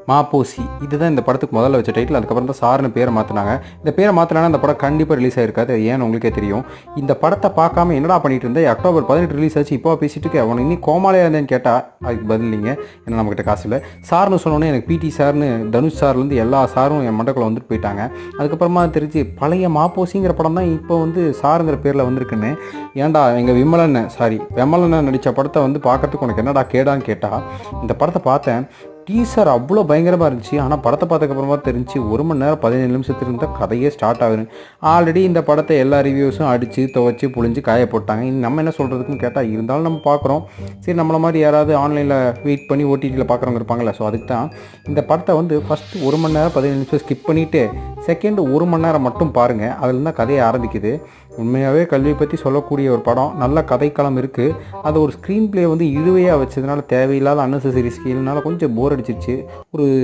மாப்போசி இதுதான் இந்த படத்துக்கு முதல்ல வச்ச டைட்டில். அதுக்கப்புறம் தான் சார்னு பேரை மாற்றினாங்க. இந்த பேரை மாற்றினா அந்த படம் கண்டிப்பாக ரிலீஸ் ஆகிருக்காது. ஏன்னு உங்களுக்கே தெரியும். இந்த படத்தை பார்க்காம என்னடா பண்ணிட்டு இருந்தேன், அக்டோபர் 18 ரிலீஸ் ஆச்சு, இப்போ பேசிட்டு இருக்கேன், அவனை இன்னும் கோமாலையாக இருந்தேன்னு கேட்டால் அதுக்கு பதில் இல்லைங்க. ஏன்னா நம்மகிட்ட காசு இல்லை. சார்னு சொன்னோன்னே எனக்கு பிடி சார்னு தனுஷ் சார்லேருந்து எல்லா சாரும் என் மண்டக்குள்ள வந்துட்டு போயிட்டாங்க. அதுக்கப்புறமா தெரிஞ்சு பழைய மாப்போசிங்கிற படம் தான் இப்போ வந்து சாருங்கிற பேரில் வந்திருக்குன்னு. ஏன்டா எங்கள் விமலன் நடித்த படத்தை வந்து பார்க்கறதுக்கு உனக்கு என்னடா கேடான்னு கேட்டால், இந்த படத்தை பார்த்தேன். டீசர் அவ்வளோ பயங்கரமாக இருந்துச்சு. ஆனால் படத்தை பார்த்ததுக்கப்புறமா தெரிஞ்சு 1 மணி நேரம் 17 நிமிஷத்துக்கு இருந்தால் கதையே ஸ்டார்ட் ஆகுது. ஆல்ரெடி இந்த படத்தை எல்லா ரிவ்யூஸும் அடித்து துவச்சி புழிஞ்சு காய போட்டாங்க. இனி நம்ம என்ன சொல்கிறதுக்குன்னு கேட்டால், இருந்தாலும் நம்ம பார்க்குறோம். சரி, நம்மளை மாதிரி யாராவது ஆன்லைனில் வெயிட் பண்ணி ஓடிடியில் பார்க்குறவங்க இருப்பாங்களே, ஸோ அதுக்கு தான் இந்த படத்தை வந்து ஃபஸ்ட்டு 1 மணி நேரம் 17 நிமிஷம் ஸ்கிப் பண்ணிவிட்டு செகண்ட் 1 மணி நேரம் மட்டும் பாருங்கள். அதில் தான் கதையை ஆரம்பிக்குது. உண்மையாகவே கல்வியை பற்றி சொல்லக்கூடிய ஒரு படம். நல்ல கதைக்களம் இருக்குது. அது ஒரு ஸ்க்ரீன் பிளே வந்து இழுவையாக வச்சதுனால தேவையில்லாத அன்னெசரி ஸ்கீல்னால கொஞ்சம் போர் அடிச்சிருச்சு. ஒரு